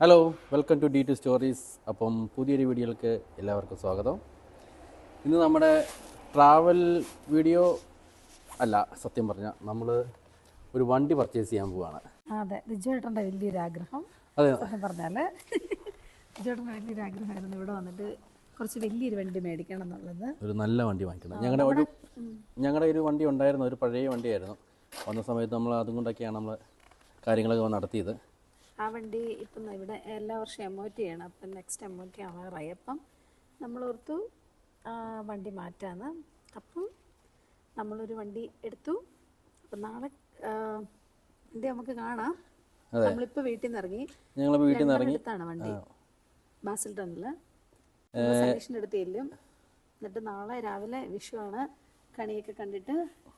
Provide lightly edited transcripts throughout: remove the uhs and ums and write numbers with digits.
Hello, welcome to D2 stories. അപ്പം പുതിയൊരു വീഡിയോയിലേക്ക് എല്ലാവർക്കും സ്വാഗതം. ഇന്ന് നമ്മുടെ ട്രാവൽ വീഡിയോ അല്ല, സത്യം പറഞ്ഞാൽ നമ്മൾ ഒരു വണ്ടി പർച്ചേസ് ചെയ്യാൻ പോവുകയാണ്. അതെ, റിജുവേട്ടൻ്റെ വലിയൊരു ആഗ്രഹം. അതെ, സത്യം പറഞ്ഞാൽ റിജുവേട്ടൻ്റെ വലിയൊരു ആഗ്രഹമായിരുന്നു ഇവിടെ വന്നിട്ട് കുറച്ച് വലിയൊരു വണ്ടി മേടിക്കണം എന്നുള്ളത്. ഒരു നല്ല വണ്ടി വാങ്ങിക്കണം. ഞങ്ങളുടെ ഒരു വണ്ടി ഉണ്ടായിരുന്നു, ഒരു പഴയ വണ്ടിയായിരുന്നു. വന്ന സമയത്ത് നമ്മൾ അതും കൊണ്ടൊക്കെയാണ് നമ്മൾ കാര്യങ്ങളൊക്കെ നടത്തിയത്. ആ വണ്ടി ഇപ്പം ഇവിടെ എല്ലാ വർഷവും MOT ചെയ്യണം. അപ്പം നെക്സ്റ്റ് MOT ആവാറായി. അപ്പം നമ്മളോർത്തു വണ്ടി മാറ്റാന്ന്. അപ്പം നമ്മളൊരു വണ്ടി എടുത്തു. അപ്പം നാളെ വണ്ടി നമുക്ക് കാണാം. നമ്മളിപ്പോൾ വീട്ടിൽ നിന്ന് ഇറങ്ങി, അടുത്താണ് വണ്ടി, ബാസിൽട്ടണിൽ സജീഷിൻ്റെ അടുത്ത് ചെല്ലും. എന്നിട്ട് നാളെ രാവിലെ വിഷുവാണ്, കണിയൊക്കെ കണ്ടിട്ട്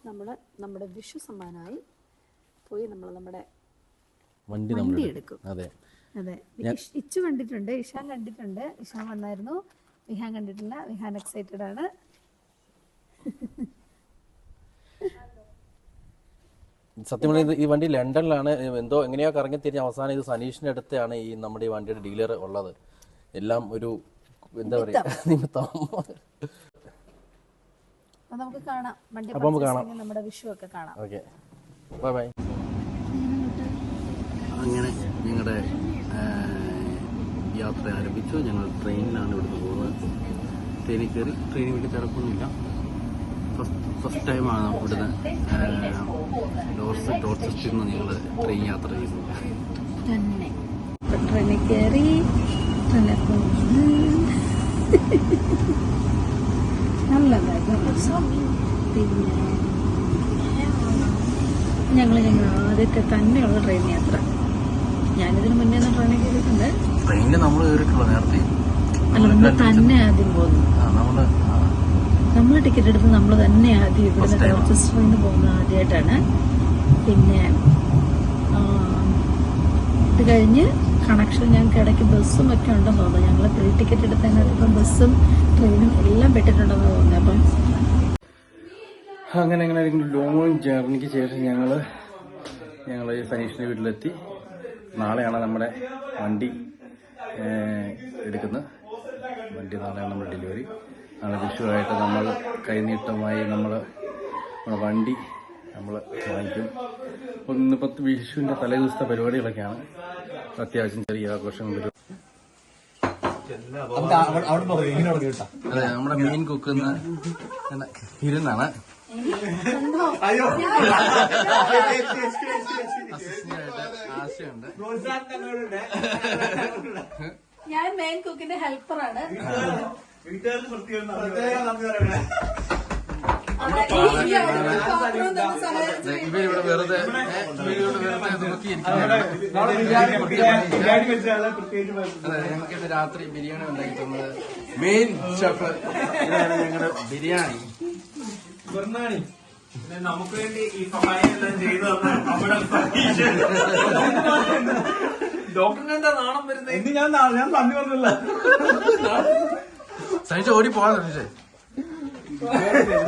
നമ്മൾ നമ്മുടെ വിഷു സമ്മാനമായി പോയി നമ്മൾ നമ്മുടെ വണ്ടി എടുക്കും. അതെ, ഇച്ചു കണ്ടിട്ടുണ്ട്, ഇഷാൻ കണ്ടിട്ടുണ്ട്. ഇഷാൻ വന്നായിരുന്നു, വിഹാൻ കണ്ടിട്ടില്ല. വിഹാൻ എക്സൈറ്റഡ് ആണ്. സത്യം പറഞ്ഞാൽ ഈ വണ്ടി ലണ്ടനിലാണ്, എന്തോ എങ്ങനെയോ കറങ്ങി തിരിഞ്ഞ് അവസാനം ഇത് സനീഷിൻ്റെ അടുത്താണ് ഈ നമ്മുടെ ഈ വണ്ടിയുടെ ഡീലർ ഉള്ളത്. എല്ലാം ഒരു എന്താ പറയുക, നിമിത്തം. നമുക്ക് കാണാം, വണ്ടി നമ്മുടെ വിഷു ഒക്കെ കാണാം. Okay, bye bye. അങ്ങനെ ഞങ്ങളുടെ യാത്ര ആരംഭിച്ചു. ഞങ്ങൾ ട്രെയിനിലാണ് ഇവിടുന്ന് പോകുന്നത്. ട്രെയിനിൽ കയറി, ട്രെയിനിൽ വലിയ തിരക്കൊന്നുമില്ല. ഫസ്റ്റ് ടൈമാണ് ഇവിടുന്ന് ഡോർച്ചസ്റ്ററിൽ നിന്ന് ഞങ്ങൾ ട്രെയിൻ യാത്ര ചെയ്തു. ട്രെയിനിൽ കയറി നല്ലതായിരുന്നു. പിന്നെ ഞങ്ങൾ ആദ്യത്തെ തന്നെയുള്ള ട്രെയിൻ യാത്ര. ഞാനിതിന് മുന്നേ ഒന്നും ട്രെയിനിൽ കയറിയിട്ടുണ്ട്. ട്രെയിനിൽ നമ്മൾ കയറിയിട്ടുള്ള നേരത്തെ അല്ല, നമ്മൾ തന്നെ ആദ്യം പോകുന്നു. നമ്മൾ ടിക്കറ്റ് എടുത്ത് നമ്മൾ തന്നെ ആദ്യം ഇവിടുന്ന് ഡോർച്ചസ്റ്ററിൽ നിന്ന് പോകുന്നത് ആദ്യമായിട്ടാണ്. പിന്നെ ഇത് കഴിഞ്ഞ് കണക്ഷൻ ഞങ്ങൾക്ക് ഇടയ്ക്ക് ബസ്സും ഒക്കെ ഉണ്ടെന്ന് തോന്നുന്നു. ഞങ്ങൾ ഫ്രീ ടിക്കറ്റ് എടുത്തതിനകത്ത് ഇപ്പം ബസ്സും ട്രെയിനും എല്ലാം പെട്ടിട്ടുണ്ടെന്ന് തോന്നുന്നു. അപ്പം അങ്ങനെ ലോങ് ജേർണിക്ക് ശേഷം ഞങ്ങൾ സനീഷിൻ്റെ വീട്ടിലെത്തി. നാളെയാണ് നമ്മുടെ വണ്ടി എടുക്കുന്നത്. നാളെയാണ് നമ്മുടെ ഡെലിവറി. നാളെ വിഷുവായിട്ട് നമ്മൾ കൈനീട്ടമായി നമ്മുടെ വണ്ടി നമ്മൾ വാങ്ങിക്കും. ഇന്നിപ്പോൾ വിഷുവിൻ്റെ തലേദിവസത്തെ പരിപാടികളൊക്കെയാണ്. അത്യാവശ്യം ചെറിയ ആഘോഷം വരും. അതെ, നമ്മുടെ മീൻ കുക്കുന്ന ഇരുന്നാണ്. ആശയുണ്ട്. ഞാൻ മെയിൻ കുക്കിന്റെ ഹെൽപ്പറാണ്. ഇവരിവിടെ വെറുതെ ഞങ്ങൾക്ക് രാത്രി ബിരിയാണി ഉണ്ടാക്കി തന്നത് മെയിൻ ഷെഫ്. ഇതാണ് ഞങ്ങളുടെ ബിരിയാണി. നമുക്ക് വേണ്ടി ഈ സഹായം ചെയ്തു ഡോക്ടറിന് എന്താ നാണം വരുന്നത്? എന്ത് ഞാൻ തന്നെ പറഞ്ഞില്ല. സഹിച്ച് ഓടി പോവാൻ സഹിച്ചേ.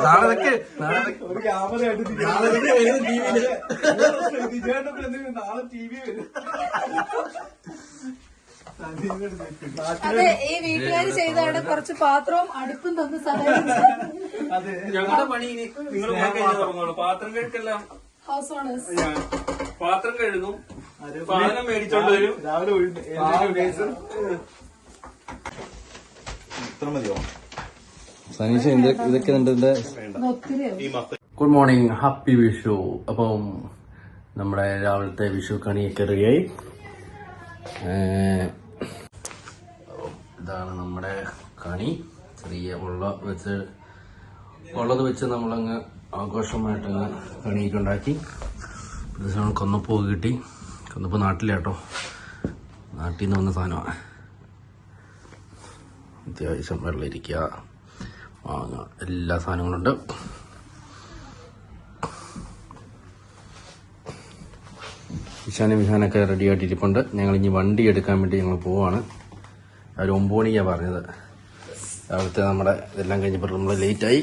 നാളെ നാളെ TV വരും. അതെ, ഈ വീട്ടുകാര് ചെയ്താണ് കുറച്ച് പാത്രവും അടുപ്പും തന്ന് സഹായിച്ചു. ഞങ്ങളുടെ പണി നിങ്ങൾ പാത്രം കഴുക്കെല്ലാം ഹൗസ് ഓണേഴ്സ്. പാത്രം കഴുകും, സാധനം മേടിച്ചോണ്ട് വരും. സനീഷ ഇതൊക്കെ ഗുഡ് മോർണിംഗ്, ഹാപ്പി വിഷു. അപ്പം നമ്മുടെ രാവിലത്തെ വിഷു കണിയൊക്കെ റെഡിയായി. ഇതാണ് നമ്മുടെ കണി. ചെറിയ ഉള്ളത് വെച്ച് നമ്മളങ്ങ് ആഘോഷമായിട്ടങ്ങ് കണിയൊക്കെ ഉണ്ടാക്കി. കൊന്നപ്പൂ കിട്ടി. കൊന്നപ്പൂ നാട്ടിലാട്ടോ, നാട്ടിൽ നിന്ന് വന്ന സാധനമാണ്. അത്യാവശ്യം വെള്ളരിക്ക, മാങ്ങ, എല്ലാ സാധനങ്ങളുണ്ട്. വിഷാനൊക്കെ റെഡിയായിട്ടിരിപ്പുണ്ട്. ഞങ്ങളിനി വണ്ടി എടുക്കാൻ വേണ്ടി ഞങ്ങൾ പോവാണ്. ഒരു 9 മണിക്കാണ് പറഞ്ഞത്. രാവിലത്തെ നമ്മുടെ ഇതെല്ലാം കഴിഞ്ഞപ്പോൾ നമ്മൾ ലേറ്റായി.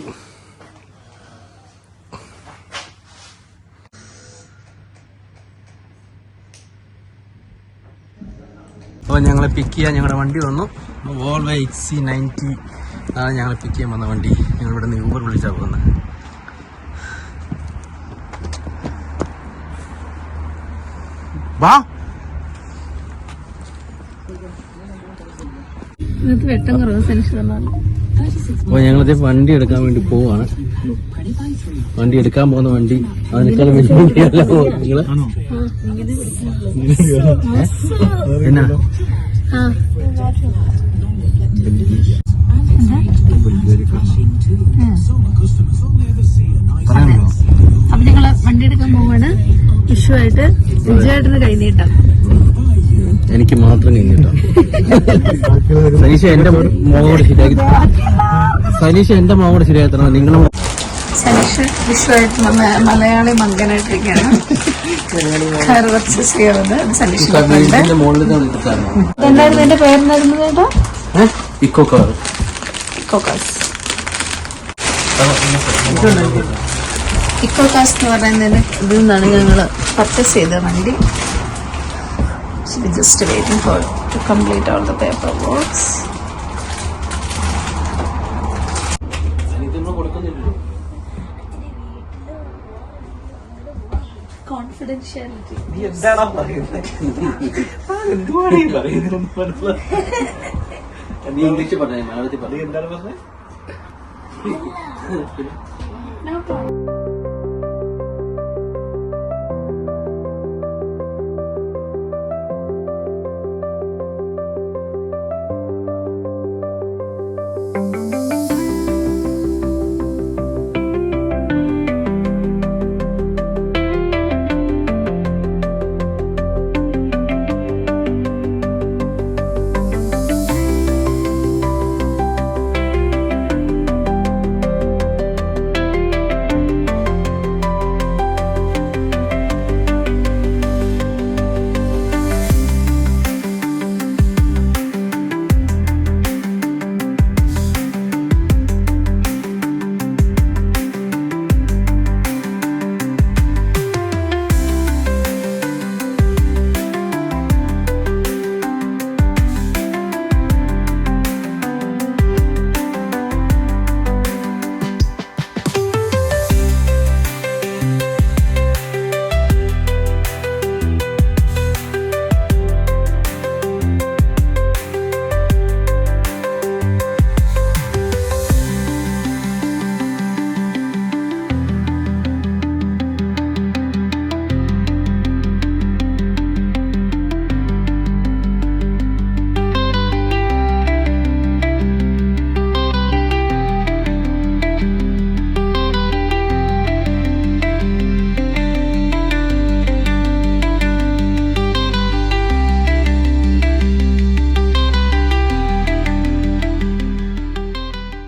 അപ്പോൾ ഞങ്ങളെ പിക്ക് ചെയ്യാൻ ഞങ്ങളുടെ വണ്ടി വന്നു. വോൾവോ XC90 ആണ് ഞങ്ങളെ പിക്ക് ചെയ്യാൻ വന്ന വണ്ടി. ഞങ്ങൾ ഇവിടെ നിന്ന് ഊബർ വിളിച്ചാണ് പോകുന്നത്. വാ. അപ്പോൾ ഞങ്ങളിത് വണ്ടി എടുക്കാൻ വേണ്ടി പോവാണ്. വണ്ടി എടുക്കാൻ പോകുന്ന വണ്ടി അതിനേക്കാളും വലിയ വണ്ടിയല്ലോ നിങ്ങള്. എന്നാ പറയാമോ? അപ്പൊ ഞങ്ങള് വണ്ടി എടുക്കാൻ പോവാണ്. വിഷുവായിട്ട് വിജയായിട്ടൊരു കൈ നീട്ടാം. എനിക്ക് മാത്രം കഴിഞ്ഞിട്ടോ. സനീഷ എന്റെ മോളോട് ശരിയാക്കി, സനീഷ എന്റെ മോളോട് ശരിയാക്കി തരണം. നിങ്ങളെ സനീഷ് വിഷുവായിട്ട് മലയാളി മങ്കനായിട്ടിരിക്കുകയാണ്. വീടിന്റെ മോളിൽ എന്തായിരുന്നു എന്റെ പേരെന്നായിരുന്നു കേട്ടോ? Eco car. ഇക്കോകാസ് എന്ന് പറയുന്നതിന് ഇതിൽ നിന്നാണ് ഞങ്ങൾ പർച്ചേസ് ചെയ്ത വണ്ടി. Just waiting for to complete all the paper works. Confidentiality. English പറഞ്ഞ മലയാളത്തിൽ പറഞ്ഞു. എന്താണ് പറഞ്ഞത്?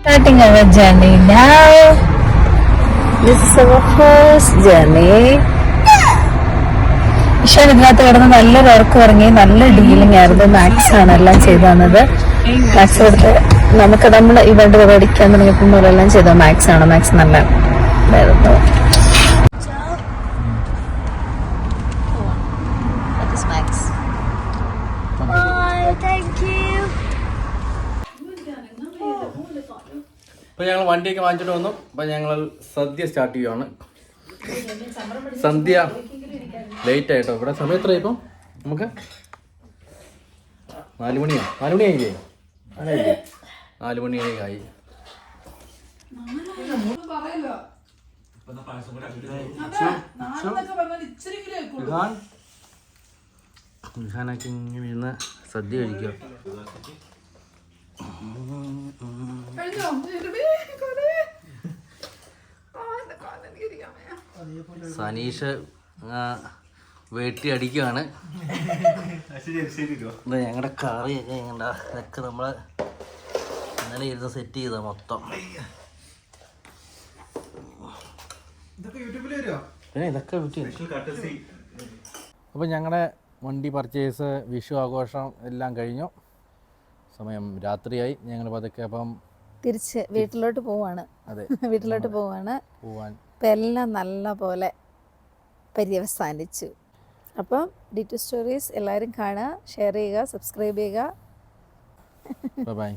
Starting our journey now. This is our first journey. പക്ഷേ ഇതിനകത്ത് കിടന്ന് നല്ലൊരു ഉറക്കം ഇറങ്ങി. നല്ല ഡീലിംഗ് ആയിരുന്നു. മാക്സ് ആണ് എല്ലാം ചെയ്തു തന്നത്. മാക്സ് കൊടുത്ത് നമ്മൾ ഇവരുടെ പഠിക്കാൻ തുടങ്ങിയപ്പോൾ എല്ലാം ചെയ്ത മാക്സ് ആണ്. മാക്സ് നല്ല ഇതായിരുന്നു. അപ്പോൾ ഞങ്ങൾ വണ്ടിയൊക്കെ വാങ്ങിച്ചിട്ട് വന്നു. അപ്പോൾ ഞങ്ങൾ സദ്യ സ്റ്റാർട്ട് ചെയ്യുവാണ്. സന്ധ്യ ലേറ്റ് ആയിട്ടോ. ഇവിടെ സമയം എത്രയായി ഇപ്പം? നമുക്ക് 4 മണിയാ. 4 മണിയായില്ലേ? 4 മണിയായി. വിഹാനൊക്കെ ഇങ്ങനെ വീഴുന്ന സദ്യ കഴിക്കുക. സനീഷ് വെട്ടി അടിക്കുകയാണ്. ഞങ്ങളുടെ കറിയൊക്കെ ഇതൊക്കെ നമ്മള് ഇന്നലെ ഇരുന്ന് സെറ്റ് ചെയ്ത മൊത്തം. ഇതൊക്കെ അപ്പോൾ ഞങ്ങളുടെ വണ്ടി പർച്ചേസ്, വിഷു ആഘോഷം എല്ലാം കഴിഞ്ഞു. സമയം രാത്രിയായി. ഞങ്ങൾ പതുക്കെ അപ്പം തിരിച്ച് വീട്ടിലോട്ട് പോവാണ്. അതെ, വീട്ടിലോട്ട് പോവാൻ ഇപ്പം എല്ലാം നല്ല പോലെ പര്യവസാനിച്ചു. അപ്പം D2 സ്റ്റോറീസ് എല്ലാവരും കാണുക, ഷെയർ ചെയ്യുക, സബ്സ്ക്രൈബ് ചെയ്യുക. ബൈ.